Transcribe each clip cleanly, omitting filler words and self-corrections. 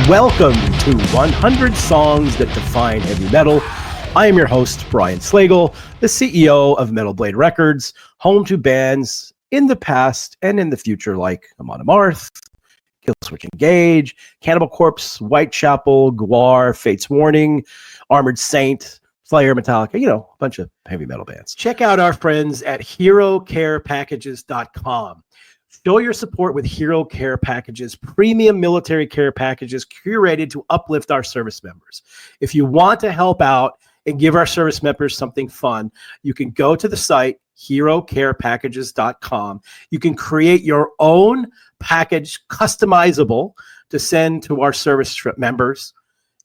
Welcome to 100 Songs That Define Heavy Metal. I am your host, Brian Slagel, the CEO of Metal Blade Records, home to bands in the past and in the future like Amon Amarth, Killswitch Engage, Cannibal Corpse, Whitechapel, Gwar, Fate's Warning, Armored Saint, Slayer, Metallica, a bunch of heavy metal bands. Check out our friends at HeroCarePackages.com. Show your support with Hero Care Packages, premium military care packages curated to uplift our service members. If you want to help out and give our service members something fun, you can go to the site, HeroCarePackages.com. You can create your own package, customizable, to send to our service members,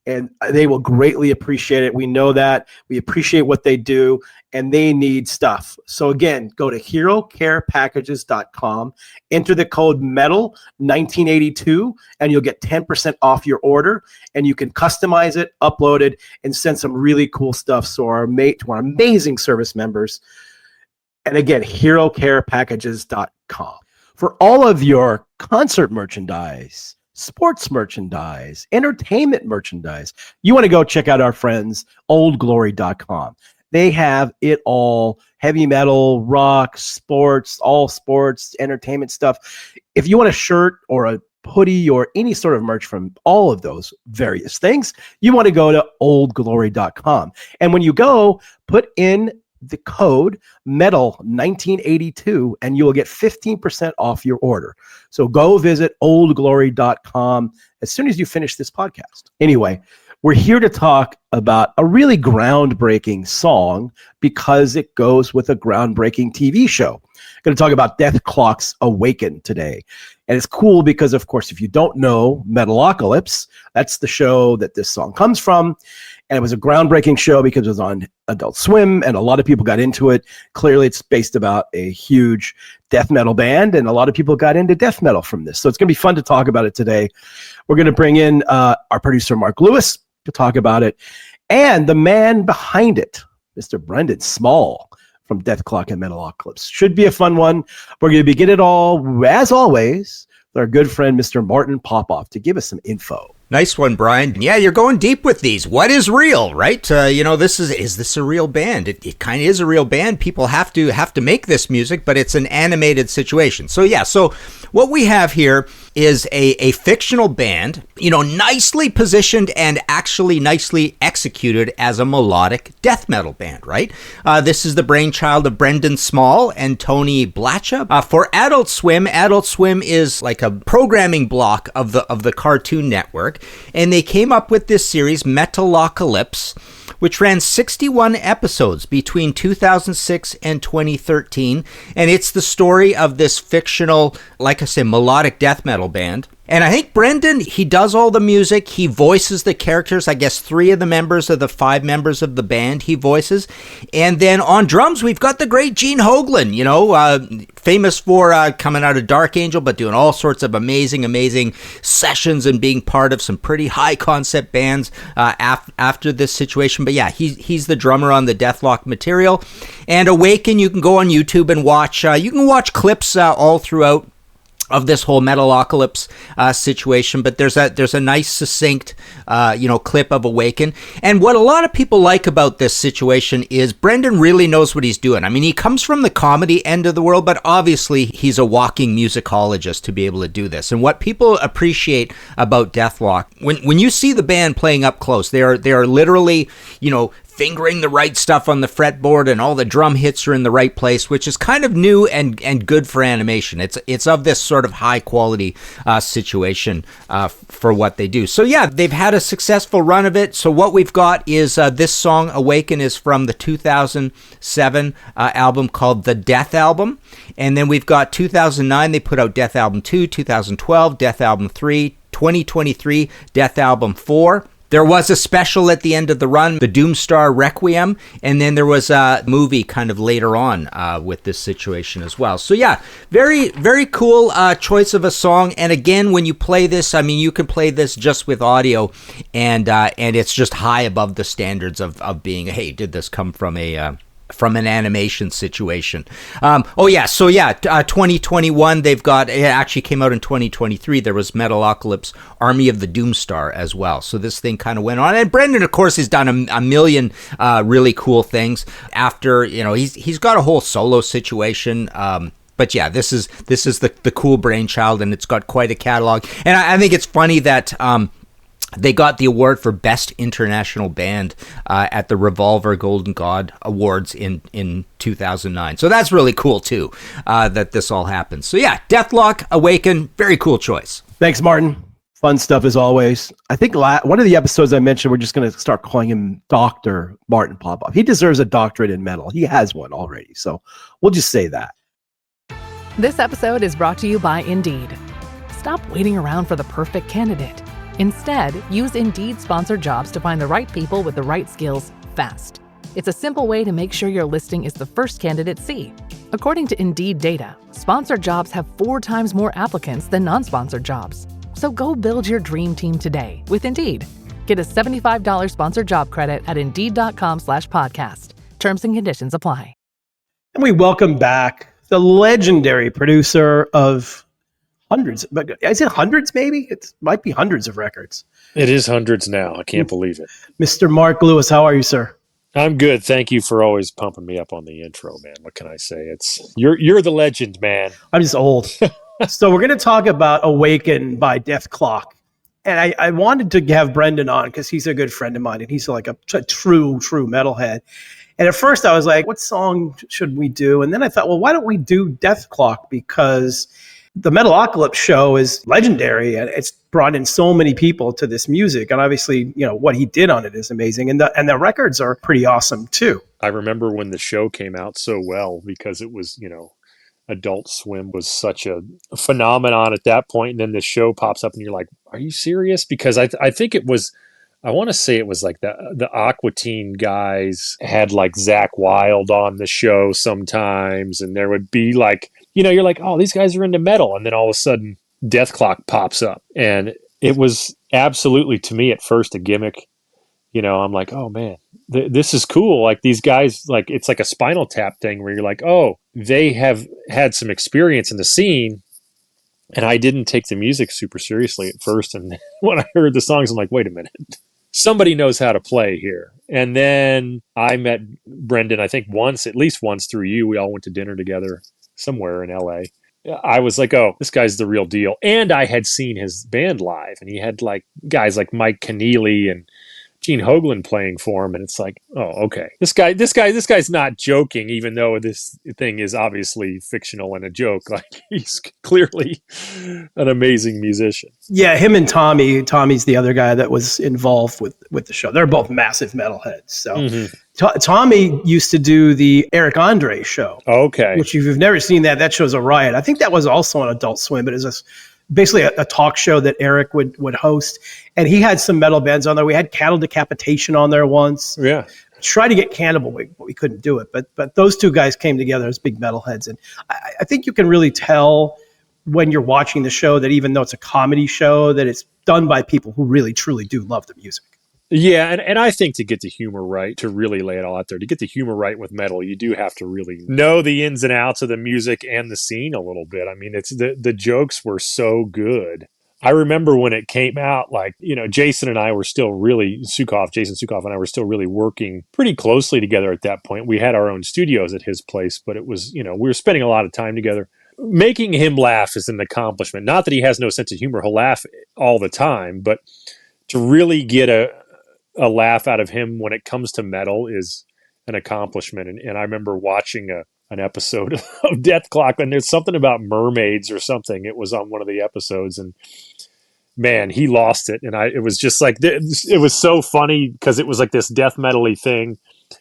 and they will greatly appreciate it. We know that. We appreciate what they do, and they need stuff. So again, go to HeroCarePackages.com, enter the code METAL1982, and you'll get 10% off your order, and you can customize it, upload it, and send some really cool stuff to our amazing service members. And again, HeroCarePackages.com. For all of your concert merchandise, sports merchandise, entertainment merchandise, you want to go check out our friends, oldglory.com. They have it all: heavy metal, rock, sports, all sports, entertainment stuff. If you want a shirt or a hoodie or any sort of merch from all of those various things, you want to go to oldglory.com. And when you go, put in the code METAL1982 and you will get 15% off your order. So go visit oldglory.com as soon as you finish this podcast. Anyway, we're here to talk about a really groundbreaking song because it goes with a groundbreaking TV show. I'm going to talk about Dethklok's Awaken today. And it's cool because, of course, if you don't know Metalocalypse, that's the show that this song comes from. And it was a groundbreaking show because it was on Adult Swim, and a lot of people got into it. Clearly, it's based about a huge death metal band, and a lot of people got into death metal from this. So it's going to be fun to talk about it today. We're going to bring in our producer, Mark Lewis, to talk about it, and the man behind it, Mr. Brendon Small from Dethklok and Metalocalypse. Should be a fun one. We're going to begin it all, as always, with our good friend, Mr. Martin Popoff, to give us some info. Nice one, Brian. Yeah, you're going deep with these. What is real, right? Is this a real band? It kind of is a real band. People have to make this music, but it's an animated situation. So what we have here is a fictional band, nicely positioned and actually nicely executed as a melodic death metal band, right? This is the brainchild of Brendon Small and Tony Blatcha. For Adult Swim is like a programming block of the Cartoon Network. And they came up with this series, Metalocalypse, which ran 61 episodes between 2006 and 2013. And it's the story of this fictional, like I said, melodic death metal band. And I think Brendon, he does all the music. He voices the characters. I guess 3 of the members of the 5 members of the band he voices. And then on drums, we've got the great Gene Hoglan, famous for coming out of Dark Angel, but doing all sorts of amazing sessions and being part of some pretty high concept bands after this situation. But yeah, he's the drummer on the Dethklok material. And Awaken, you can go on YouTube and watch. You can watch clips all throughout of this whole Metalocalypse situation, but there's a nice succinct clip of Awaken. And what a lot of people like about this situation is Brendon really knows what he's doing. I mean, he comes from the comedy end of the world, but obviously he's a walking musicologist to be able to do this. And what people appreciate about Dethklok, when you see the band playing up close, they are literally, fingering the right stuff on the fretboard, and all the drum hits are in the right place, which is kind of new and good for animation. It's of this sort of high quality situation for what they do. So yeah, they've had a successful run of it. So what we've got is this song, Awaken, is from the 2007 album called The Death Album. And then we've got 2009, they put out Death Album 2, 2012, Death Album 3, 2023, Death Album 4. There was a special at the end of the run, the Doomstar Requiem, and then there was a movie kind of later on with this situation as well. So yeah, very, very cool choice of a song. And again, when you play this, I mean, you can play this just with audio, and it's just high above the standards of being, hey, did this come from a from an animation situation. 2021, they've got, it actually came out in 2023, there was Metalocalypse Army of the Doomstar as well. So this thing kind of went on. And Brendon, of course, has done a million really cool things after, he's got a whole solo situation. But yeah, this is the cool brainchild, and it's got quite a catalog. And I think it's funny that they got the award for Best International Band at the Revolver Golden God Awards in 2009. So that's really cool, too, that this all happened. So yeah, Dethklok, Awaken, very cool choice. Thanks, Martin. Fun stuff as always. I think one of the episodes I mentioned, we're just going to start calling him Dr. Martin Popoff. He deserves a doctorate in metal. He has one already. So we'll just say that. This episode is brought to you by Indeed. Stop waiting around for the perfect candidate. Instead, use Indeed sponsored jobs to find the right people with the right skills fast. It's a simple way to make sure your listing is the first candidates see. According to Indeed data, sponsored jobs have 4 times more applicants than non-sponsored jobs. So go build your dream team today with Indeed. Get a $75 sponsored job credit at Indeed.com/podcast. Terms and conditions apply. And we welcome back the legendary producer of hundreds, but is it hundreds maybe? It might be hundreds of records. It is hundreds now. I can't believe it. Mr. Mark Lewis, how are you, sir? I'm good. Thank you for always pumping me up on the intro, man. What can I say? You're the legend, man. I'm just old. So we're going to talk about Awaken by Dethklok. And I wanted to have Brendon on because he's a good friend of mine, and he's like a true metalhead. And at first I was like, what song should we do? And then I thought, well, why don't we do Dethklok? Because the Metalocalypse show is legendary, and it's brought in so many people to this music. And obviously, what he did on it is amazing. And the records are pretty awesome too. I remember when the show came out so well because it was, Adult Swim was such a phenomenon at that point. And then the show pops up and you're like, are you serious? Because I think it was, I want to say it was like the Aqua Teen guys had like Zakk Wylde on the show sometimes. And there would be like, you're like, oh, these guys are into metal. And then all of a sudden Dethklok pops up. And it was absolutely, to me at first, a gimmick. I'm like, oh man, this is cool. Like these guys, like it's like a Spinal Tap thing where you're like, oh, they have had some experience in the scene. And I didn't take the music super seriously at first. And when I heard the songs, I'm like, wait a minute, somebody knows how to play here. And then I met Brendon, I think at least once through you. We all went to dinner together somewhere in LA. I was like, oh, this guy's the real deal. And I had seen his band live, and he had like guys like Mike Keneally and Gene Hoglan playing for him, and it's like, oh, okay. This guy's not joking, even though this thing is obviously fictional and a joke. Like he's clearly an amazing musician. Yeah, him and Tommy. Tommy's the other guy that was involved with the show. They're both massive metalheads. So Tommy used to do the Eric Andre show. Okay. Which if you've never seen that show's a riot. I think that was also on Adult Swim, but it's basically a talk show that Eric would host. And he had some metal bands on there. We had Cattle Decapitation on there once. Yeah. Tried to get Cannibal, but we couldn't do it. But those two guys came together as big metalheads. And I think you can really tell when you're watching the show that even though it's a comedy show, that it's done by people who really, truly do love the music. Yeah, and I think to get the humor right, to really lay it all out there, to get the humor right with metal, you do have to really know the ins and outs of the music and the scene a little bit. I mean, it's the jokes were so good. I remember when it came out, like, Jason and I were still really, Jason Sukoff and I were still really working pretty closely together at that point. We had our own studios at his place, but it was, we were spending a lot of time together. Making him laugh is an accomplishment. Not that he has no sense of humor. He'll laugh all the time, but to really get a laugh out of him when it comes to metal is an accomplishment. And I remember watching an episode of Dethklok, and there's something about mermaids or something. It was on one of the episodes, and man, he lost it. And it was just like, it was so funny because it was like this death metal-y thing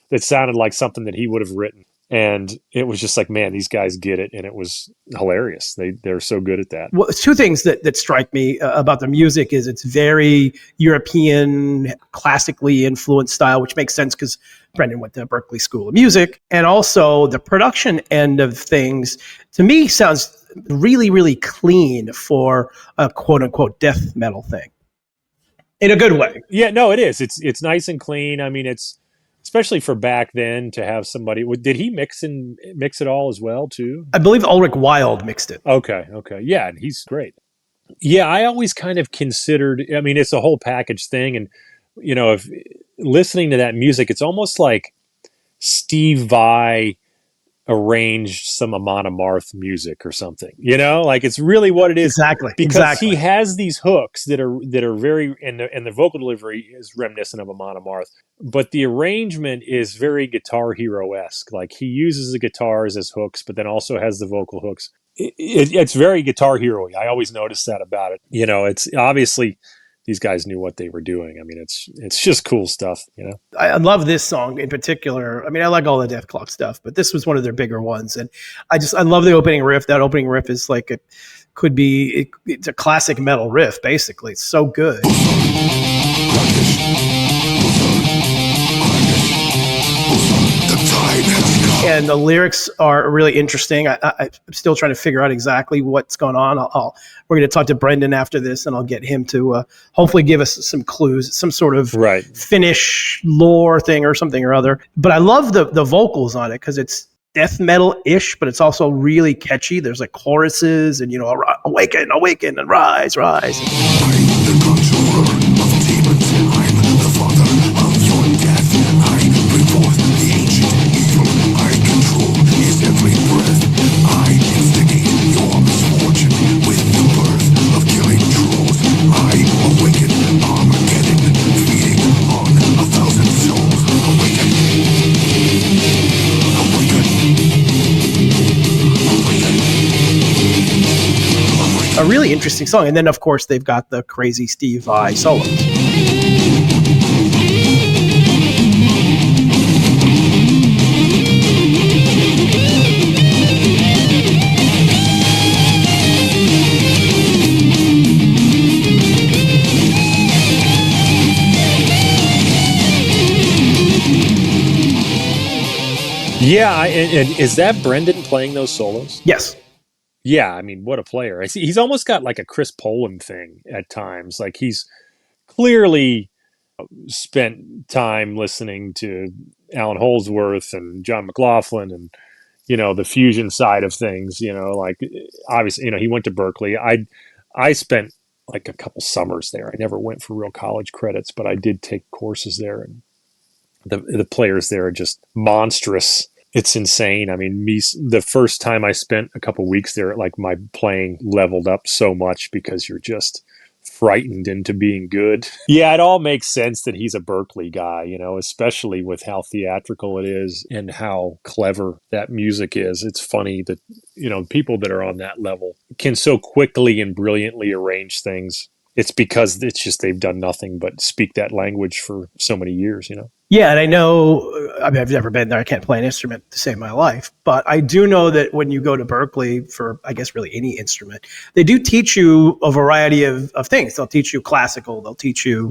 that sounded like something that he would have written. And it was just like, man, these guys get it. And it was hilarious. They're so good at that. Well, two things that strike me about the music is it's very European, classically influenced style, which makes sense because Brendon went to Berklee School of Music. And also the production end of things, to me, sounds really, really clean for a quote unquote death metal thing. In a good way. Yeah, no, it is. It's nice and clean. I mean, it's especially for back then to have somebody. Did he mix it all as well too? I believe Ulrich Wilde mixed it. Okay, yeah, and he's great. Yeah, I always kind of considered. I mean, it's a whole package thing, and if listening to that music, it's almost like Steve Vai arranged some Amon Amarth music or something, like it's really what it is. Because he has these hooks that are very, and the vocal delivery is reminiscent of Amon Amarth, but the arrangement is very Guitar Hero-esque. Like he uses the guitars as hooks, but then also has the vocal hooks. It's very Guitar Hero-y. I always notice that about it. It's obviously these guys knew what they were doing. I mean, it's just cool stuff, I love this song in particular. I mean, I like all the Dethklok stuff, but this was one of their bigger ones. And I love the opening riff. That opening riff is like, it's a classic metal riff, basically. It's so good. And the lyrics are really interesting. I'm still trying to figure out exactly what's going on. We're going to talk to Brendon after this, and I'll get him to hopefully give us some clues, some sort of Finnish lore thing or something or other. But I love the vocals on it because it's death metal-ish, but it's also really catchy. There's like choruses and, awaken, awaken, and rise, rise. A really interesting song. And then, of course, they've got the crazy Steve Vai solos. Yeah, and is that Brendon playing those solos? Yes. Yeah, I mean, what a player. He's almost got like a Chris Poland thing at times. Like he's clearly spent time listening to Alan Holdsworth and John McLaughlin and, the fusion side of things, like obviously, he went to Berkeley. I spent like a couple summers there. I never went for real college credits, but I did take courses there, and the players there are just monstrous. It's insane. I mean, the first time I spent a couple weeks there, like my playing leveled up so much because you're just frightened into being good. Yeah, it all makes sense that he's a Berkeley guy, especially with how theatrical it is and how clever that music is. It's funny that, people that are on that level can so quickly and brilliantly arrange things. It's because it's just they've done nothing but speak that language for so many years, Yeah, and I know, I've never been there. I can't play an instrument to save my life. But I do know that when you go to Berkeley for, I guess, really any instrument, they do teach you a variety of things. They'll teach you classical. They'll teach you,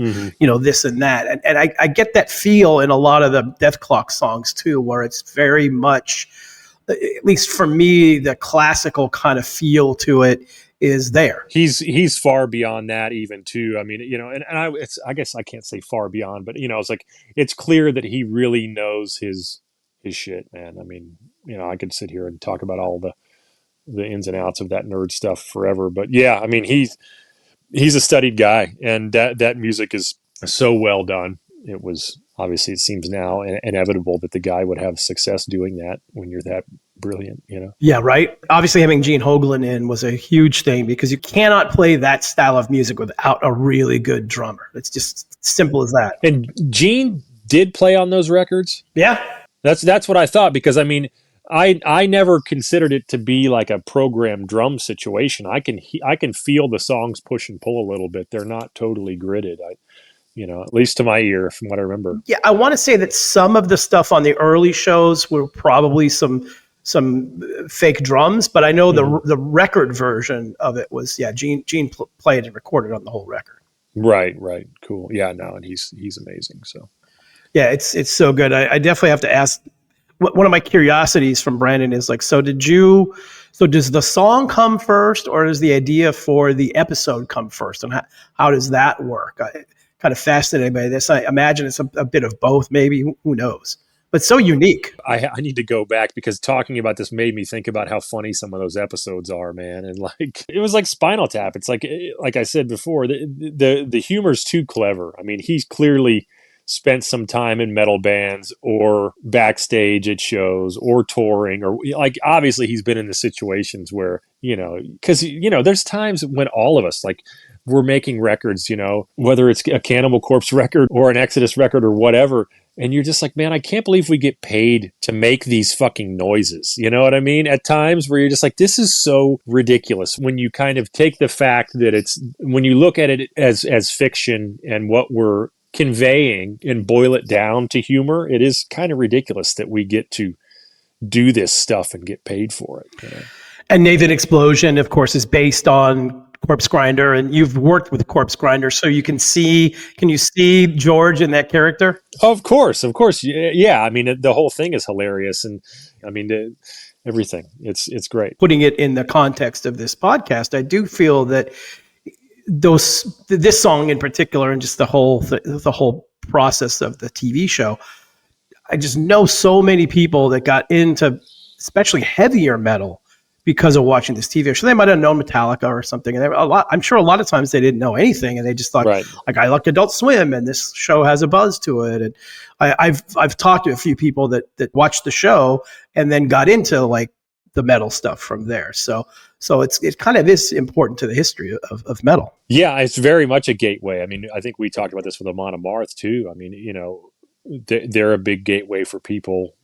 this and that. And I get that feel in a lot of the Dethklok songs, too, where it's very much, at least for me, the classical kind of feel to it is there. He's far beyond that even too. I mean, I guess I can't say far beyond, but it's like it's clear that he really knows his shit, man. I mean, I could sit here and talk about all the ins and outs of that nerd stuff forever, but yeah, I mean, he's a studied guy, and that music is so well done. It was obviously, it seems now inevitable that the guy would have success doing that when you're that brilliant, Yeah, right. Obviously, having Gene Hoglan in was a huge thing because you cannot play that style of music without a really good drummer. It's just simple as that. And Gene did play on those records. Yeah, that's what I thought, because I mean, I never considered it to be like a programmed drum situation. I can feel the songs push and pull a little bit. They're not totally gridded. At least to my ear, from what I remember. Yeah, I want to say that some of the stuff on the early shows were probably some fake drums, but I know the record version of it was, Gene played and recorded on the whole record. Right, cool. Yeah, no, and he's amazing. So yeah, it's so good. I definitely have to ask. One of my curiosities from Brendon is like, so does the song come first, or does the idea for the episode come first, and how does that work? kind of fascinated by this. I imagine it's a bit of both, maybe. Who knows? But so unique. I need to go back because talking about this made me think about how funny some of those episodes are, man. And like, it was like Spinal Tap. It's like I said before, the humor's too clever. I mean, he's clearly spent some time in metal bands or backstage at shows or touring, or like, obviously he's been in the situations where, because, there's times when all of us, like, we're making records, whether it's a Cannibal Corpse record or an Exodus record or whatever. And you're just like, man, I can't believe we get paid to make these fucking noises. You know what I mean? At times where you're just like, this is so ridiculous. When you kind of take the fact that when you look at it as fiction and what we're conveying and boil it down to humor, it is kind of ridiculous that we get to do this stuff and get paid for it. And Nathan Explosion, of course, is based on Corpse Grinder, and you've worked with Corpse Grinder, so can you see George in that character? Of course. Yeah. I mean, the whole thing is hilarious. And I mean, everything, it's great. Putting it in the context of this podcast, I do feel that this song in particular, and just the whole process of the TV show, I just know so many people that got into especially heavier metal because of watching this TV show. They might have known Metallica or something, and I'm sure a lot of times they didn't know anything, and they just thought, right, like, I like Adult Swim, and this show has a buzz to it. And I've talked to a few people that watched the show and then got into like the metal stuff from there. So it kind of is important to the history of metal. Yeah, it's very much a gateway. I mean, I think we talked about this with Amon Amarth too. I mean, they're a big gateway for people,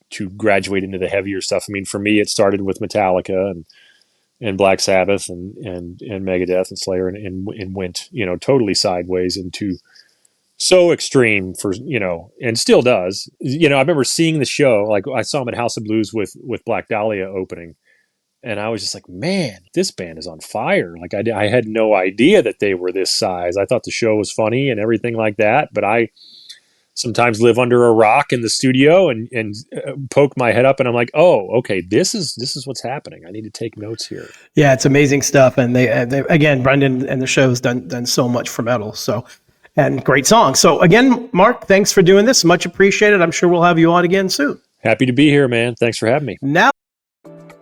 to graduate into the heavier stuff. I mean, for me, it started with Metallica and Black Sabbath and Megadeth and Slayer and went, totally sideways into so extreme for, and still does. I remember seeing the show, like I saw him at House of Blues with Black Dahlia opening, and I was just like, man, this band is on fire. Like I had no idea that they were this size. I thought the show was funny and everything like that, but I sometimes live under a rock in the studio and poke my head up, and I'm like, oh, okay, this is what's happening. I need to take notes here. Yeah, it's amazing stuff. And they again, Brendon and the show's done so much for metal. So, and great songs. So again, Mark, thanks for doing this. Much appreciated. I'm sure we'll have you on again soon. Happy to be here, man. Thanks for having me. Now,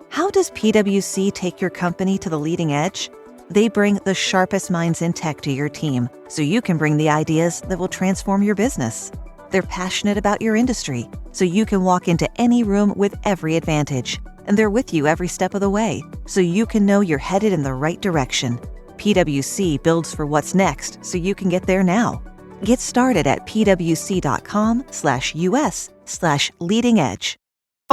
how does PwC take your company to the leading edge? They bring the sharpest minds in tech to your team, so you can bring the ideas that will transform your business. They're passionate about your industry, so you can walk into any room with every advantage. And they're with you every step of the way, so you can know you're headed in the right direction. PwC builds for what's next, so you can get there now. Get started at pwc.com/us/leading edge.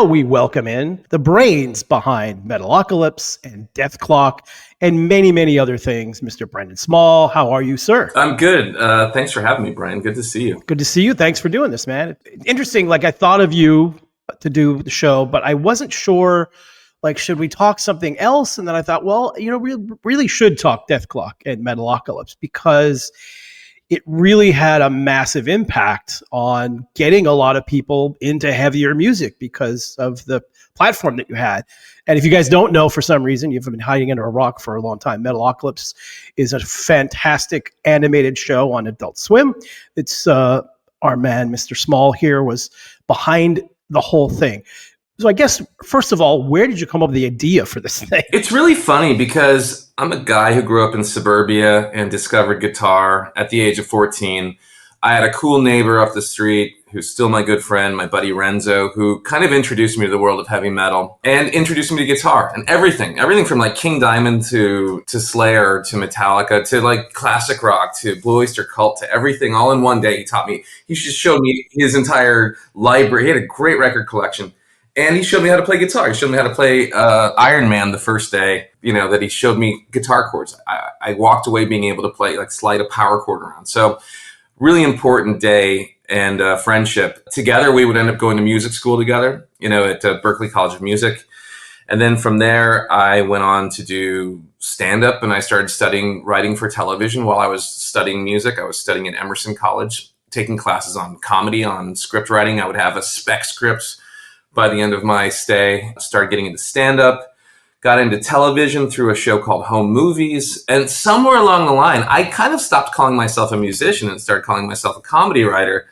we welcome in the brains behind Metalocalypse and Dethklok and many, many other things, Mr. Brendon Small. How are you, sir? I'm good. Thanks for having me, Brian. Good to see you. Good to see you. Thanks for doing this, man. Interesting. Like, I thought of you to do the show, but I wasn't sure, like, should we talk something else? And then I thought, well, we really should talk Dethklok and Metalocalypse, because it really had a massive impact on getting a lot of people into heavier music because of the platform that you had. And if you guys don't know, for some reason, you've been hiding under a rock for a long time, Metalocalypse is a fantastic animated show on Adult Swim. It's our man, Mr. Small here, was behind the whole thing. So I guess, first of all, where did you come up with the idea for this thing? It's really funny because I'm a guy who grew up in suburbia and discovered guitar at the age of 14. I had a cool neighbor up the street who's still my good friend, my buddy Renzo, who kind of introduced me to the world of heavy metal and introduced me to guitar and everything from like King Diamond to Slayer to Metallica to like classic rock to Blue Oyster Cult to everything all in one day. He taught me. He just showed me his entire library. He had a great record collection. And he showed me how to play guitar. He showed me how to play Iron Man the first day, that he showed me guitar chords. I walked away being able to play, like, slide a power chord around. So really important day and friendship. Together, we would end up going to music school together, at Berklee College of Music. And then from there, I went on to do stand-up, and I started studying writing for television while I was studying music. I was studying at Emerson College, taking classes on comedy, on script writing. I would have a spec script by the end of my stay. I started getting into stand-up, got into television through a show called Home Movies. And somewhere along the line, I kind of stopped calling myself a musician and started calling myself a comedy writer.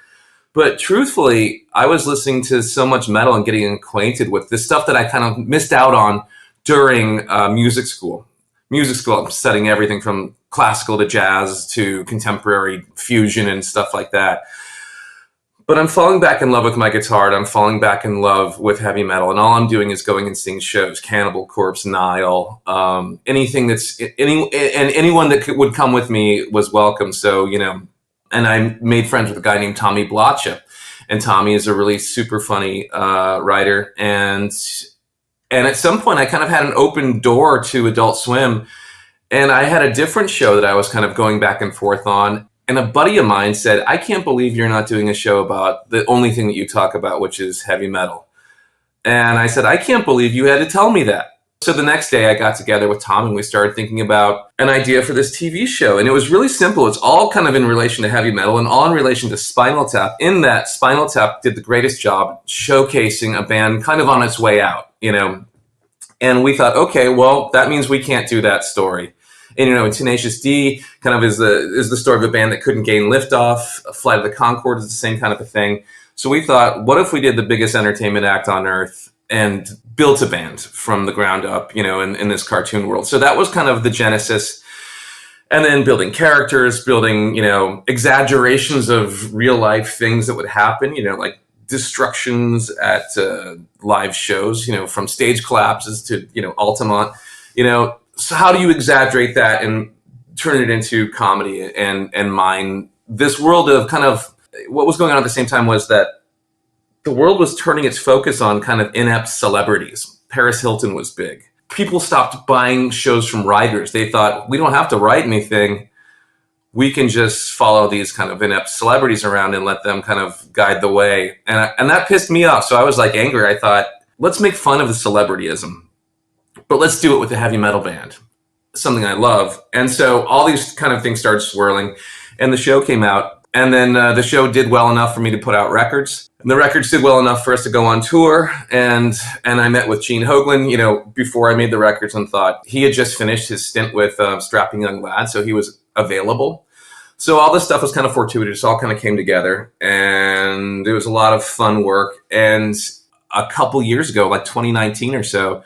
But truthfully, I was listening to so much metal and getting acquainted with this stuff that I kind of missed out on during music school. Music school, I'm studying everything from classical to jazz to contemporary fusion and stuff like that. But I'm falling back in love with my guitar, and I'm falling back in love with heavy metal. And all I'm doing is going and seeing shows, Cannibal Corpse, Nile, anything that's anyone that would come with me was welcome. So, and I made friends with a guy named Tommy Blotcha, and Tommy is a really super funny writer. And at some point I kind of had an open door to Adult Swim, and I had a different show that I was kind of going back and forth on. And a buddy of mine said, I can't believe you're not doing a show about the only thing that you talk about, which is heavy metal. And I said, I can't believe you had to tell me that. So the next day I got together with Tom and we started thinking about an idea for this TV show. And it was really simple. It's all kind of in relation to heavy metal and all in relation to Spinal Tap, in that Spinal Tap did the greatest job showcasing a band kind of on its way out, And we thought, okay, well, that means we can't do that story. And, Tenacious D kind of is the story of a band that couldn't gain liftoff. Flight of the Conchord is the same kind of a thing. So we thought, what if we did the biggest entertainment act on earth and built a band from the ground up, in this cartoon world. So that was kind of the genesis. And then building characters, building, exaggerations of real life things that would happen, like destructions at live shows, from stage collapses to, Altamont, So how do you exaggerate that and turn it into comedy and mine this world of kind of what was going on at the same time was that the world was turning its focus on kind of inept celebrities. Paris Hilton was big. People stopped buying shows from writers. They thought, we don't have to write anything. We can just follow these kind of inept celebrities around and let them kind of guide the way. And that pissed me off. So I was like angry. I thought, let's make fun of the celebrityism, but let's do it with a heavy metal band, something I love. And so all these kind of things started swirling and the show came out. And then the show did well enough for me to put out records. And the records did well enough for us to go on tour. And I met with Gene Hoglan, before I made the records, and thought he had just finished his stint with Strapping Young Lad. So he was available. So all this stuff was kind of fortuitous. It all kind of came together. And it was a lot of fun work. And a couple years ago, like 2019 or so,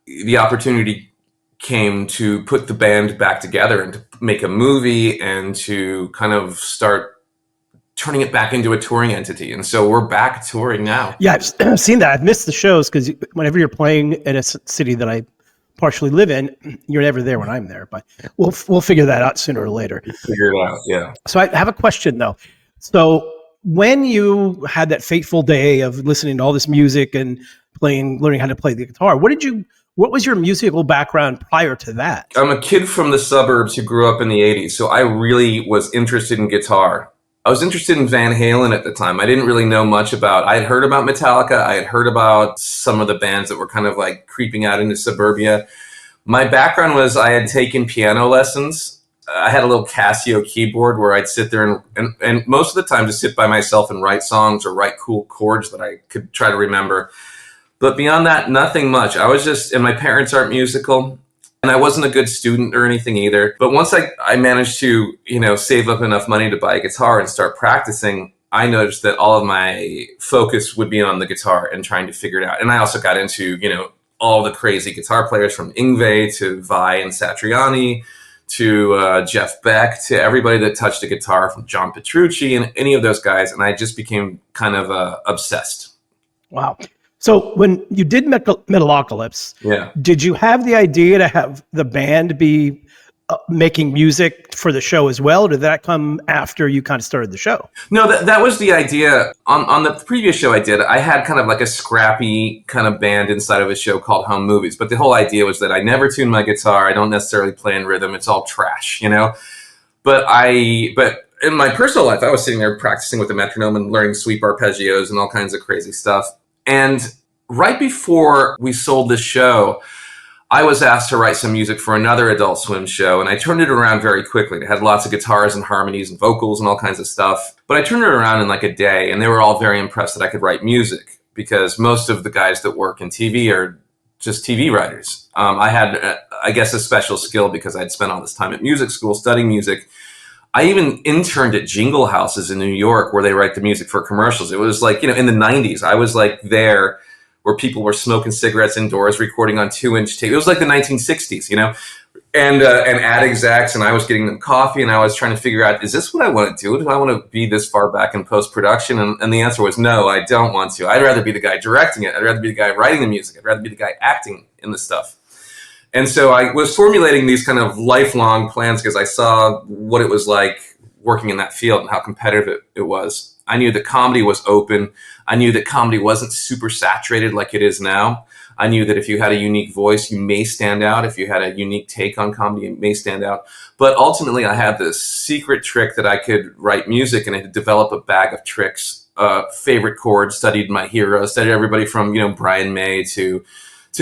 the opportunity came to put the band back together and to make a movie and to kind of start turning it back into a touring entity. And so we're back touring now. Yeah, I've seen that. I've missed the shows because whenever you're playing in a city that I partially live in, you're never there when I'm there. But we'll figure that out sooner or later. Figure it out, yeah. So I have a question, though. So when you had that fateful day of listening to all this music and learning how to play the guitar, what was your musical background prior to that? I'm a kid from the suburbs who grew up in the 80s, so I really was interested in guitar. I was interested in Van Halen at the time. I didn't really know much I had heard about Metallica. I had heard about some of the bands that were kind of like creeping out into suburbia. My background was I had taken piano lessons. I had a little Casio keyboard where I'd sit there and most of the time just sit by myself and write songs or write cool chords that I could try to remember. But beyond that, nothing much. I was just, and my parents aren't musical, and I wasn't a good student or anything either. But once I managed to, save up enough money to buy a guitar and start practicing, I noticed that all of my focus would be on the guitar and trying to figure it out. And I also got into, all the crazy guitar players from Yngwie to Vai and Satriani to Jeff Beck to everybody that touched a guitar, from John Petrucci and any of those guys. And I just became kind of obsessed. Wow. So when you did Metalocalypse, did you have the idea to have the band be making music for the show as well? Or did that come after you kind of started the show? No, that was the idea. On the previous show I had kind of like a scrappy kind of band inside of a show called Home Movies. But the whole idea was that I never tune my guitar. I don't necessarily play in rhythm. It's all trash, But in my personal life, I was sitting there practicing with the metronome and learning sweep arpeggios and all kinds of crazy stuff. And right before we sold this show, I was asked to write some music for another Adult Swim show, and I turned it around very quickly. It had lots of guitars and harmonies and vocals and all kinds of stuff. But I turned it around in like a day, and they were all very impressed that I could write music, because most of the guys that work in TV are just TV writers. I had, I guess, a special skill because I'd spent all this time at music school studying music. I even interned at jingle houses in New York where they write the music for commercials. It was like, in the 90s, I was like there where people were smoking cigarettes indoors, recording on 2-inch tape. It was like the 1960s, and ad execs, and I was getting them coffee, and I was trying to figure out, is this what I want to do? Do I want to be this far back in post-production? And the answer was no, I don't want to. I'd rather be the guy directing it. I'd rather be the guy writing the music. I'd rather be the guy acting in the stuff. And so I was formulating these kind of lifelong plans because I saw what it was like working in that field and how competitive it was. I knew that comedy was open. I knew that comedy wasn't super saturated like it is now. I knew that if you had a unique voice, you may stand out. If you had a unique take on comedy, you may stand out. But ultimately, I had this secret trick that I could write music, and I had developed a bag of tricks, favorite chords, studied my heroes, studied everybody from, Brian May to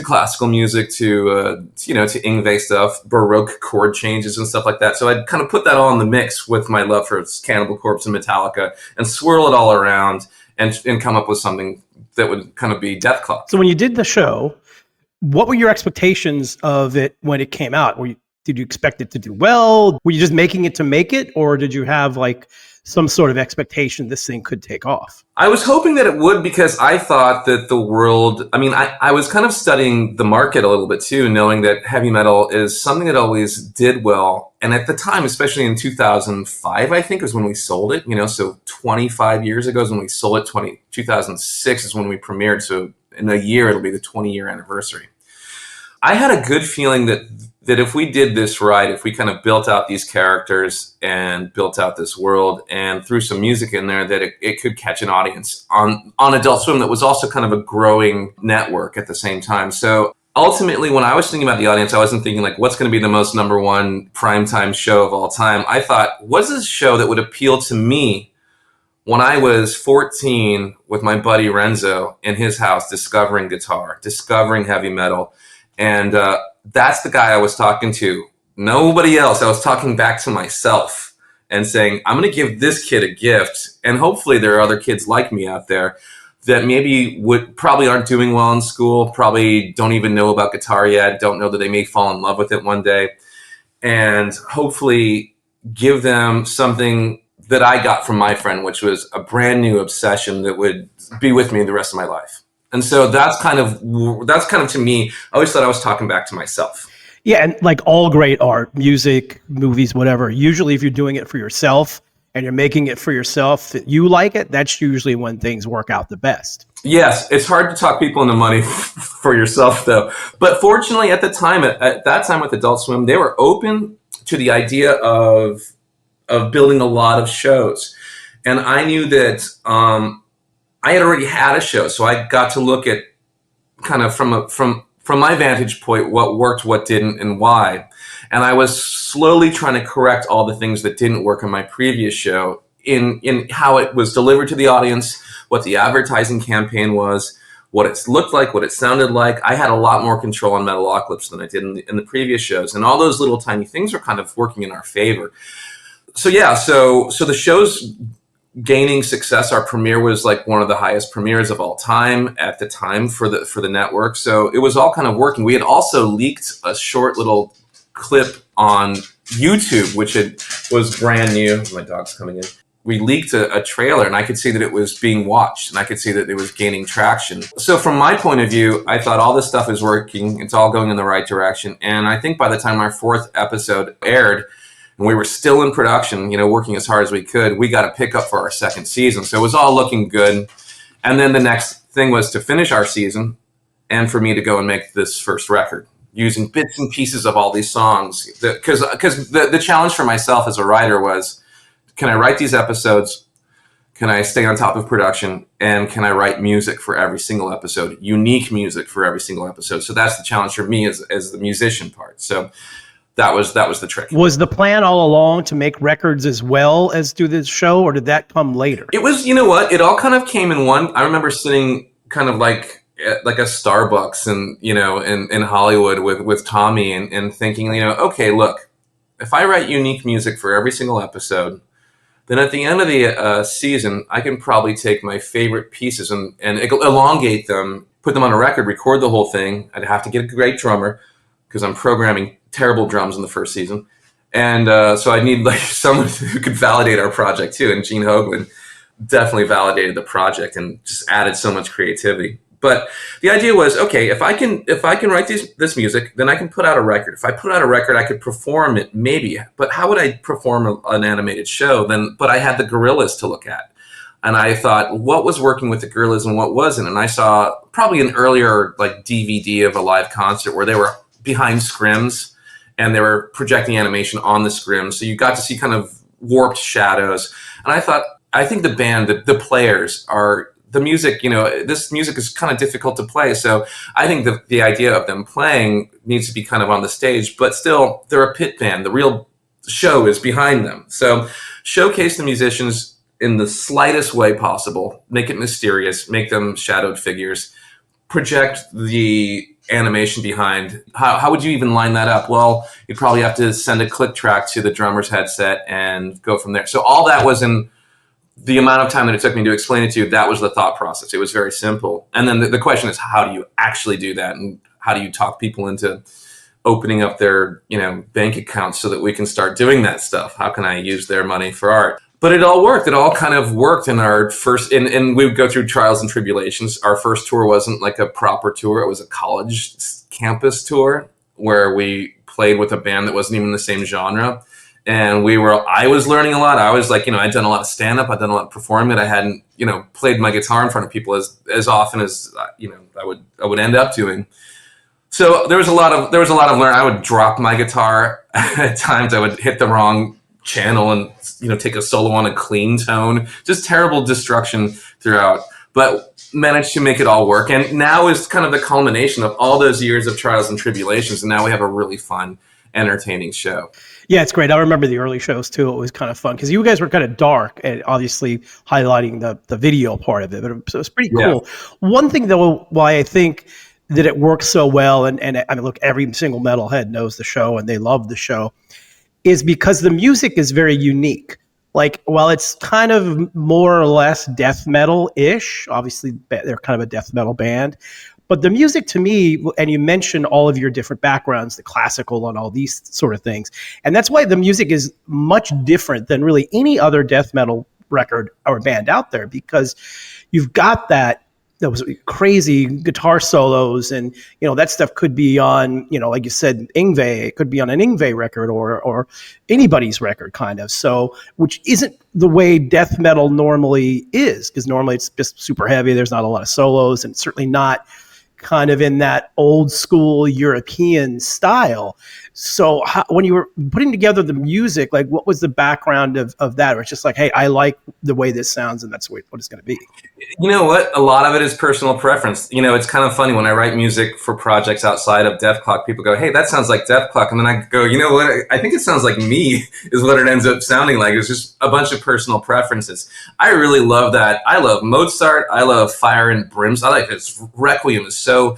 classical music to Yngwie stuff, Baroque chord changes and stuff like that. So I'd kind of put that all in the mix with my love for Cannibal Corpse and Metallica and swirl it all around and come up with something that would kind of be Dethklok. So when you did the show, what were your expectations of it when it came out? Did you expect it to do well? Were you just making it to make it? Or did you have like some sort of expectation this thing could take off? I was hoping that it would because I thought that the world, I was kind of studying the market a little bit too, knowing that heavy metal is something that always did well. And at the time, especially in 2005, I think is when we sold it, so 25 years ago is when we sold it. 2006 is when we premiered. So in a year, it'll be the 20-year anniversary. I had a good feeling that if we did this right, if we kind of built out these characters and built out this world and threw some music in there, that it could catch an audience on Adult Swim that was also kind of a growing network at the same time. So ultimately, when I was thinking about the audience, I wasn't thinking like, what's going to be the most number one primetime show of all time? I thought, what's this show that would appeal to me when I was 14 with my buddy Renzo in his house, discovering guitar, discovering heavy metal. And that's the guy I was talking to. Nobody else. I was talking back to myself and saying, I'm going to give this kid a gift. And hopefully there are other kids like me out there that maybe probably aren't doing well in school, probably don't even know about guitar yet, don't know that they may fall in love with it one day. And hopefully give them something that I got from my friend, which was a brand new obsession that would be with me the rest of my life. And so that's kind of to me, I always thought I was talking back to myself. Yeah, and like all great art, music, movies, whatever, usually if you're doing it for yourself and you're making it for yourself, that you like it, that's usually when things work out the best. Yes, it's hard to talk people into money for yourself, though. But fortunately, at that time with Adult Swim, they were open to the idea of building a lot of shows. And I knew that I had already had a show, so I got to look at kind of from my vantage point what worked, what didn't, and why. And I was slowly trying to correct all the things that didn't work in my previous show in how it was delivered to the audience, what the advertising campaign was, what it looked like, what it sounded like. I had a lot more control on Metalocalypse than I did in the previous shows. And all those little tiny things are kind of working in our favor. So yeah, so the show's gaining success. Our premiere was like one of the highest premieres of all time at the time for the network. So it was all kind of working. We had also leaked a short little clip on YouTube, which was brand new. My dog's coming in. We leaked a trailer, and I could see that it was being watched, and I could see that it was gaining traction. So from my point of view, I thought all this stuff is working. It's all going in the right direction. And I think by the time our 4th episode aired, and we were still in production, working as hard as we could, we got a pickup for our 2nd season. So it was all looking good. And then the next thing was to finish our season and for me to go and make this first record using bits and pieces of all these songs. Because the challenge for myself as a writer was, can I write these episodes? Can I stay on top of production? And can I write music for every single episode, unique music for every single episode? So that's the challenge for me as the musician part. So that was the trick. Was the plan all along to make records as well as do this show, or did that come later? It was, it all kind of came in one. I remember sitting kind of like a Starbucks and, in Hollywood with Tommy and thinking, okay, look, if I write unique music for every single episode, then at the end of the season, I can probably take my favorite pieces and elongate them, put them on a record, record the whole thing. I'd have to get a great drummer because I'm programming terrible drums in the first season. And so I need like someone who could validate our project too. And Gene Hoglan definitely validated the project and just added so much creativity. But the idea was, okay, if I can write this music, then I can put out a record. If I put out a record, I could perform it maybe. But how would I perform an animated show then? But I had the Gorillaz to look at. And I thought, what was working with the Gorillaz and what wasn't? And I saw probably an earlier like DVD of a live concert where they were behind scrims and they were projecting animation on the scrims. So you got to see kind of warped shadows. And I thought, I think the band, the players are, the music, this music is kind of difficult to play. So I think the idea of them playing needs to be kind of on the stage, but still they're a pit band. The real show is behind them. So showcase the musicians in the slightest way possible, make it mysterious, make them shadowed figures, project the animation behind. How would you even line that up? Well, you'd probably have to send a click track to the drummer's headset and go from there. So all that was in the amount of time that it took me to explain it to you. That was the thought process. It was very simple. And then the question is, how do you actually do that? And how do you talk people into opening up their, bank accounts so that we can start doing that stuff? How can I use their money for art? But it all worked. It all kind of worked in our first, and we would go through trials and tribulations. Our first tour wasn't like a proper tour. It was a college campus tour where we played with a band that wasn't even the same genre. And I was learning a lot. I was like, I'd done a lot of stand-up. I'd done a lot of performing. I hadn't, played my guitar in front of people as often as, I would end up doing. So there was a lot of learning. I would drop my guitar at times. I would hit the wrong channel and, take a solo on a clean tone. Just terrible destruction throughout. But managed to make it all work. And now is kind of the culmination of all those years of trials and tribulations. And now we have a really fun, entertaining show. Yeah, it's great. I remember the early shows too. It was kind of fun because you guys were kind of dark and obviously highlighting the video part of it, but it was pretty cool. Yeah. One thing though, why I think that it works so well, and I mean, look, every single metalhead knows the show and they love the show, is because the music is very unique. Like, while it's kind of more or less death metal-ish, obviously they're kind of a death metal band, but the music to me, and you mentioned all of your different backgrounds, the classical and all these sort of things. And that's why the music is much different than really any other death metal record or band out there, because you've got those crazy guitar solos, and that stuff could be on, like you said, Yngwie. It could be on an Yngwie record or anybody's record, kind of. So, which isn't the way death metal normally is, because normally it's just super heavy. There's not a lot of solos, and certainly not kind of in that old school European style. So when you were putting together the music, like, what was the background of that? Or it's just like, hey, I like the way this sounds and that's what it's going to be. You know what? A lot of it is personal preference. It's kind of funny when I write music for projects outside of Dethklok, people go, hey, that sounds like Dethklok. And then I go, you know what? I think it sounds like me is what it ends up sounding like. It's just a bunch of personal preferences. I really love that. I love Mozart. I love Fire and Brimstone. I like this Requiem is so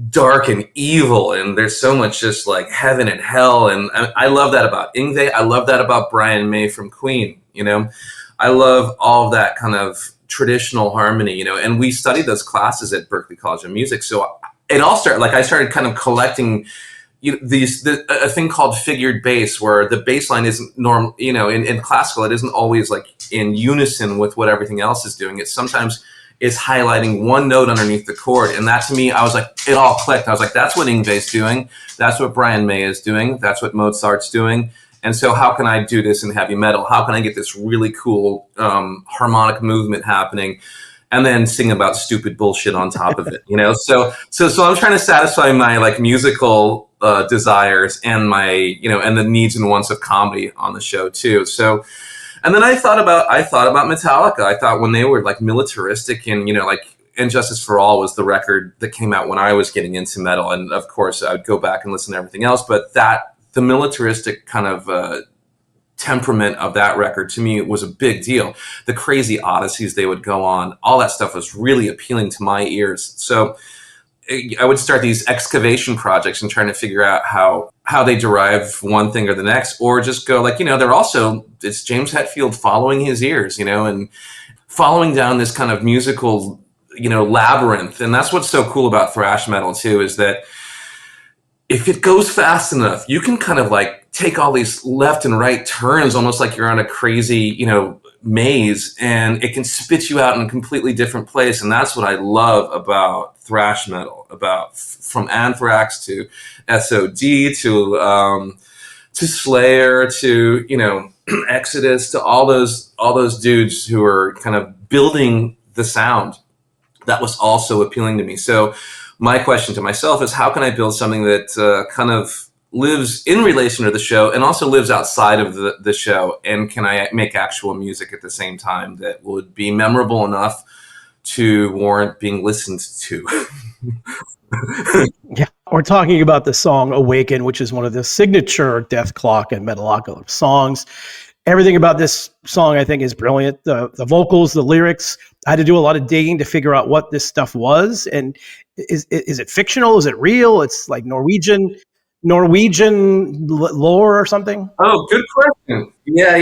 dark and evil, and there's so much just like heaven and hell, and I love that about Yngwie. I love that about Brian May from Queen. I love all of that kind of traditional harmony, and we studied those classes at Berklee College of Music. So it all started, like, I started kind of collecting a thing called figured bass, where the bass line isn't normal, in classical, it isn't always like in unison with what everything else is doing. It's sometimes is highlighting one note underneath the chord. And that, to me, I was like, it all clicked. I was like, that's what Yngwie's doing. That's what Brian May is doing. That's what Mozart's doing. And so how can I do this in heavy metal? How can I get this really cool harmonic movement happening and then sing about stupid bullshit on top of it? So I'm trying to satisfy my like musical desires and my, and the needs and wants of comedy on the show too. So, and then I thought about Metallica. I thought when they were like militaristic and, like Injustice for All was the record that came out when I was getting into metal. And of course I would go back and listen to everything else, but the militaristic kind of temperament of that record to me was a big deal. The crazy odysseys they would go on, all that stuff was really appealing to my ears. So I would start these excavation projects and trying to figure out how how they derive one thing or the next, or just go like, they're also, it's James Hetfield following his ears, and following down this kind of musical, labyrinth. And that's what's so cool about thrash metal too, is that if it goes fast enough, you can kind of like take all these left and right turns, almost like you're on a crazy, maze, and it can spit you out in a completely different place. And that's what I love about thrash metal, about from Anthrax to SOD to Slayer to, Exodus, to all those dudes who are kind of building the sound. That was also appealing to me. So my question to myself is, how can I build something that kind of lives in relation to the show and also lives outside of the show? And can I make actual music at the same time that would be memorable enough to warrant being listened to? Yeah, we're talking about the song Awaken, which is one of the signature Dethklok and Metalocalypse songs. Everything about this song, I think, is brilliant. The vocals, the lyrics. I had to do a lot of digging to figure out what this stuff was. And is it fictional? Is it real? It's like Norwegian lore or something? Oh, good question. Yeah.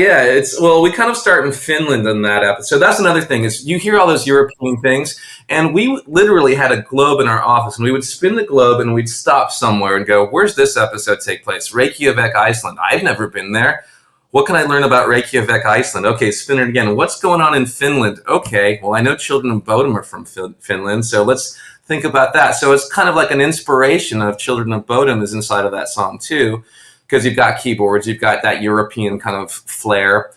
We kind of start in Finland in that episode. That's another thing, is you hear all those European things, and we literally had a globe in our office, and we would spin the globe and we'd stop somewhere and go, where's this episode take place? Reykjavik, Iceland. I've never been there. What can I learn about Reykjavik, Iceland? Okay, spin it again. What's going on in Finland? Okay, well, I know Children of Bodom are from Finland, so let's think about that. So it's kind of like an inspiration of Children of Bodom is inside of that song too, because you've got keyboards, you've got that European kind of flair.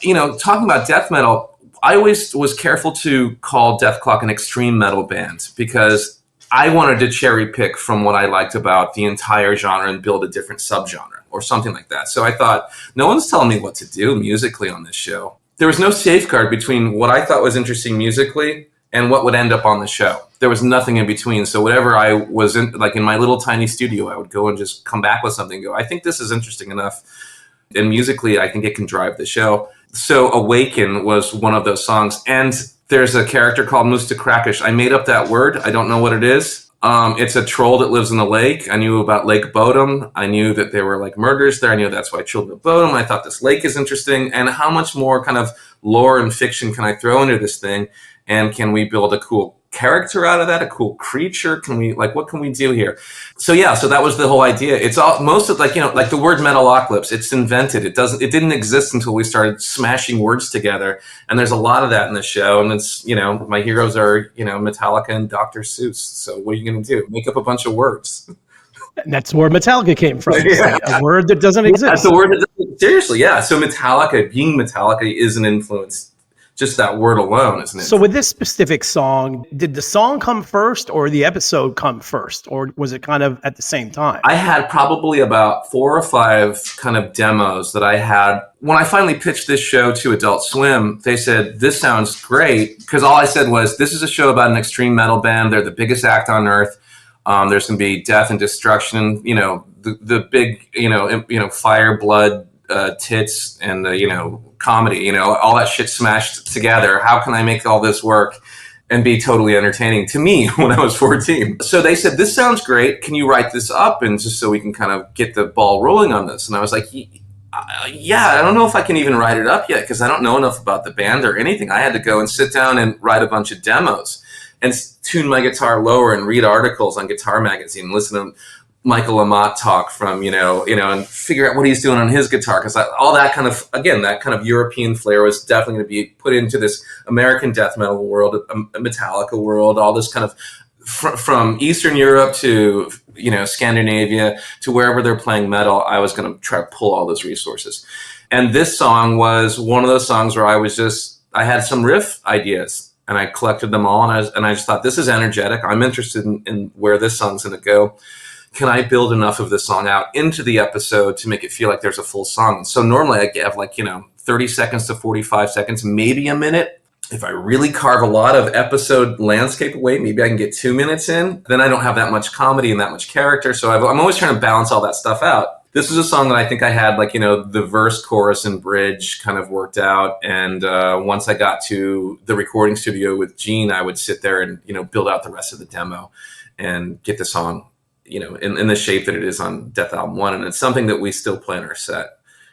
Talking about death metal, I always was careful to call Dethklok an extreme metal band, because I wanted to cherry pick from what I liked about the entire genre and build a different subgenre or something like that. So I thought, no one's telling me what to do musically on this show. There was no safeguard between what I thought was interesting musically and what would end up on the show. There was nothing in between. So whatever I was in, like in my little tiny studio, I would go and just come back with something and go, I think this is interesting enough. And musically, I think it can drive the show. So Awaken was one of those songs. And there's a character called Musta Krakish. I made up that word. I don't know what it is. It's a troll that lives in the lake. I knew about Lake Bodom. I knew that there were like murders there. I knew that's why Children of Bodom. I thought this lake is interesting. And how much more kind of lore and fiction can I throw into this thing? And can we build a cool character out of that, a cool creature? Can we, like, what can we do here? So that was the whole idea. It's all, most of like the word Metalocalypse, it's invented. It didn't exist until we started smashing words together. And there's a lot of that in the show. And it's, my heroes are, Metallica and Dr. Seuss. So what are you going to do? Make up a bunch of words. And that's where Metallica came from. Yeah. Like a word that doesn't exist. That's the word that doesn't, seriously, yeah. So Metallica, being Metallica is an influence. Just that word alone, isn't it? So with this specific song, did the song come first or the episode come first? Or was it kind of at the same time? I had probably about 4 or 5 kind of demos that I had. When I finally pitched this show to Adult Swim, they said, this sounds great. Because all I said was, this is a show about an extreme metal band. They're the biggest act on earth. There's going to be death and destruction, the big, fire, blood, tits, and the, comedy, all that shit smashed together. How can I make all this work and be totally entertaining to me when I was 14? So they said, this sounds great. Can you write this up? And just so we can kind of get the ball rolling on this. And I was like, yeah, I don't know if I can even write it up yet, because I don't know enough about the band or anything. I had to go and sit down and write a bunch of demos and tune my guitar lower and read articles on Guitar Magazine, listen to Michael Amott talk from, and figure out what he's doing on his guitar. Because all that kind of, again, that kind of European flair was definitely going to be put into this American death metal world, a Metallica world, all this kind of from Eastern Europe to, Scandinavia to wherever they're playing metal. I was going to try to pull all those resources. And this song was one of those songs where I had some riff ideas and I collected them all. And I just thought, this is energetic. I'm interested in where this song's going to go. Can I build enough of this song out into the episode to make it feel like there's a full song? So normally I have 30 seconds to 45 seconds, maybe a minute. If I really carve a lot of episode landscape away, maybe I can get 2 minutes in. Then I don't have that much comedy and that much character. So I'm always trying to balance all that stuff out. This was a song that I think I had the verse, chorus, and bridge kind of worked out. And once I got to the recording studio with Gene, I would sit there and, build out the rest of the demo and get the song in the shape that it is on Death Album 1. And it's something that we still play in our set.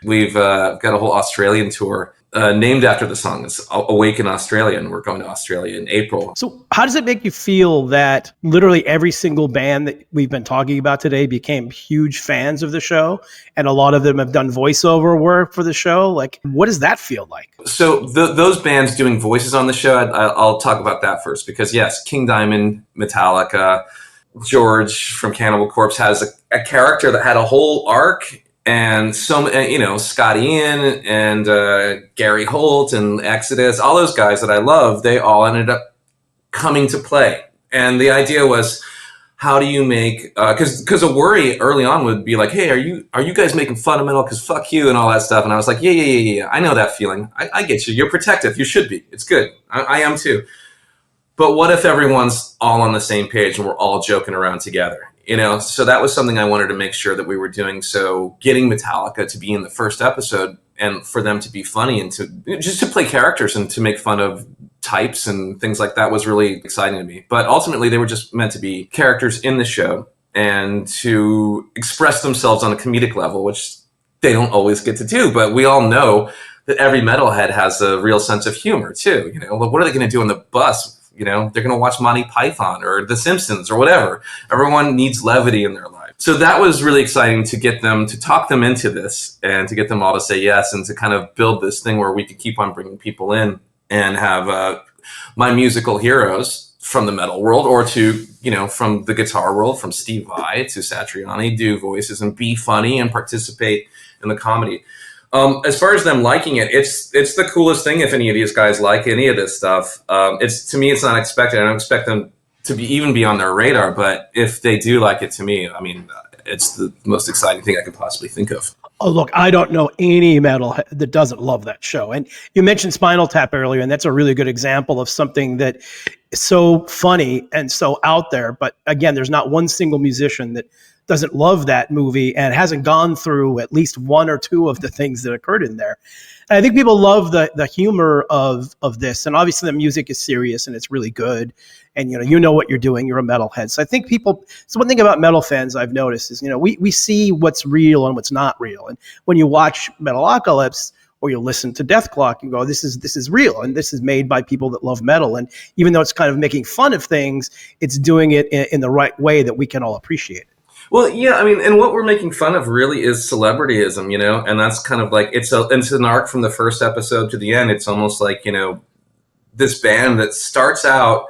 We've got a whole Australian tour named after the song. It's Awaken Australia, and we're going to Australia in April. So how does it make you feel that literally every single band that we've been talking about today became huge fans of the show, and a lot of them have done voiceover work for the show? Like, what does that feel like? So those bands doing voices on the show, I'll talk about that first, because yes, King Diamond, Metallica, George from Cannibal Corpse has a character that had a whole arc. And so, Scott Ian and Gary Holt and Exodus, all those guys that I love, they all ended up coming to play. And the idea was, how do you make, because a worry early on would be like, hey, are you guys making fun of metal? Because fuck you and all that stuff. And I was like, yeah. I know that feeling. I get you. You're protective. You should be. It's good. I am too. But what if everyone's all on the same page and we're all joking around together? So that was something I wanted to make sure that we were doing. So getting Metallica to be in the first episode and for them to be funny and to just to play characters and to make fun of types and things like that was really exciting to me. But ultimately, they were just meant to be characters in the show and to express themselves on a comedic level, which they don't always get to do. But we all know that every metalhead has a real sense of humor, too. What are they going to do on the bus? They're going to watch Monty Python or The Simpsons or whatever. Everyone needs levity in their life. So that was really exciting to get them, to talk them into this and to get them all to say yes and to kind of build this thing where we could keep on bringing people in and have my musical heroes from the metal world or to, from the guitar world, from Steve Vai to Satriani, do voices and be funny and participate in the comedy. As far as them liking it, it's the coolest thing if any of these guys like any of this stuff. To me, it's not expected. I don't expect them to be on their radar, but if they do like it, to me, it's the most exciting thing I could possibly think of. Oh, look, I don't know any metal that doesn't love that show. And you mentioned Spinal Tap earlier, and that's a really good example of something that is so funny and so out there. But again, there's not one single musician that doesn't love that movie and hasn't gone through at least one or two of the things that occurred in there. And I think people love the humor of this. And obviously the music is serious and it's really good. And, you know what you're doing. You're a metalhead. So I think so one thing about metal fans I've noticed is, we see what's real and what's not real. And when you watch Metalocalypse or you listen to Dethklok, you go, this is real. And this is made by people that love metal. And even though it's kind of making fun of things, it's doing it in the right way that we can all appreciate it. Well, yeah, and what we're making fun of really is celebrityism, and that's kind of like, it's an arc from the first episode to the end. It's almost like, this band that starts out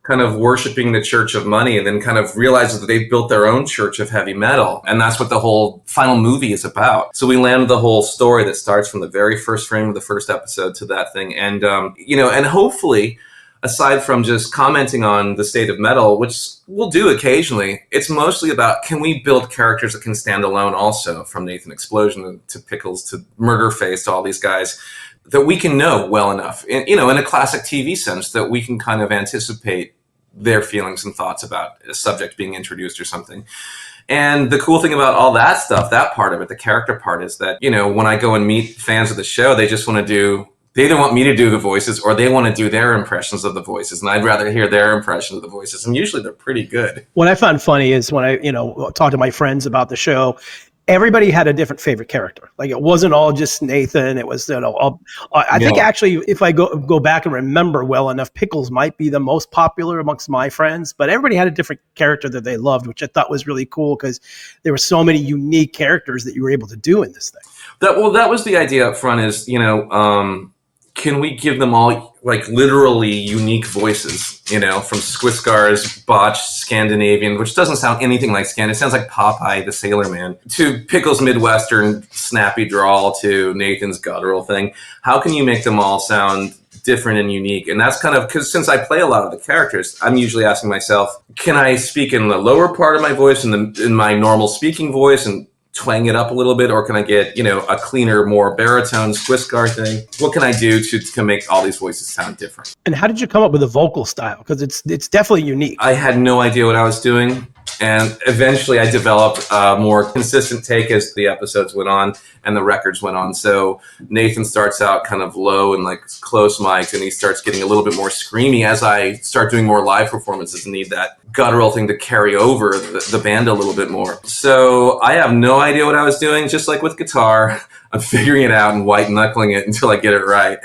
kind of worshiping the church of money and then kind of realizes that they've built their own church of heavy metal. And that's what the whole final movie is about. So we land the whole story that starts from the very first frame of the first episode to that thing. And, and hopefully, aside from just commenting on the state of metal, which we'll do occasionally, it's mostly about, can we build characters that can stand alone also, from Nathan Explosion to Pickles to Murderface to all these guys, that we can know well enough, in a classic TV sense, that we can kind of anticipate their feelings and thoughts about a subject being introduced or something. And the cool thing about all that stuff, that part of it, the character part, is that, when I go and meet fans of the show, they just want to they either want me to do the voices or they want to do their impressions of the voices. And I'd rather hear their impression of the voices. And usually they're pretty good. What I found funny is when I, talked to my friends about the show, everybody had a different favorite character. Like, it wasn't all just Nathan. It was, I think actually, if I go back and remember well enough, Pickles might be the most popular amongst my friends, but everybody had a different character that they loved, which I thought was really cool because there were so many unique characters that you were able to do in this thing. That was the idea up front is, can we give them all like literally unique voices, from Skwisgaard's botched Scandinavian, which doesn't sound anything like Scand. It sounds like Popeye the Sailor Man, to Pickles' Midwestern snappy drawl, to Nathan's guttural thing. How can you make them all sound different and unique? And that's kind of, because since I play a lot of the characters, I'm usually asking myself, can I speak in the lower part of my voice, in my normal speaking voice, and twang it up a little bit, or can I get, a cleaner, more baritone Skwisgaard thing? What can I do to make all these voices sound different? And how did you come up with a vocal style? Because it's definitely unique. I had no idea what I was doing. And eventually I developed a more consistent take as the episodes went on and the records went on. So Nathan starts out kind of low and like close mic, and he starts getting a little bit more screamy as I start doing more live performances and need that guttural thing to carry over the band a little bit more. So I have no idea what I was doing, just like with guitar. I'm figuring it out and white knuckling it until I get it right.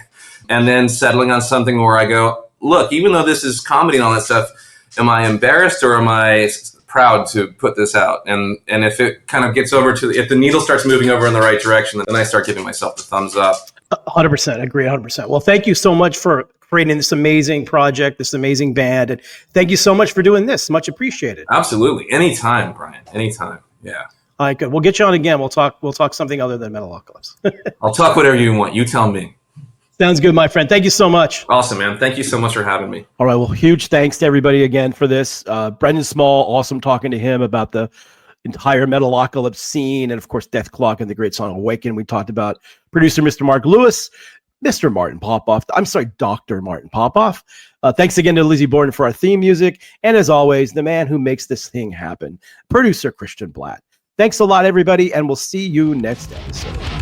And then settling on something where I go, look, even though this is comedy and all that stuff, am I embarrassed or am I proud to put this out? And if it kind of gets over to, if the needle starts moving over in the right direction, then I start giving myself the thumbs up. 100%. Agree 100%. Well, thank you so much for creating this amazing project, this amazing band. And thank you so much for doing this. Much appreciated. Absolutely. Anytime, Brian. Anytime. Yeah. All right, good. We'll get you on again. We'll talk something other than Metalocalypse. I'll talk whatever you want. You tell me. Sounds good, my friend. Thank you so much. Awesome, man. Thank you so much for having me. All right. Well, huge thanks to everybody again for this. Brendon Small, awesome talking to him about the entire Metalocalypse scene, and of course, Dethklok and the great song Awaken. We talked about producer Mr. Mark Lewis, Mr. Martin Popoff. I'm sorry, Dr. Martin Popoff. Thanks again to Lizzie Borden for our theme music. And as always, the man who makes this thing happen, producer Christian Blatt. Thanks a lot, everybody, and we'll see you next episode.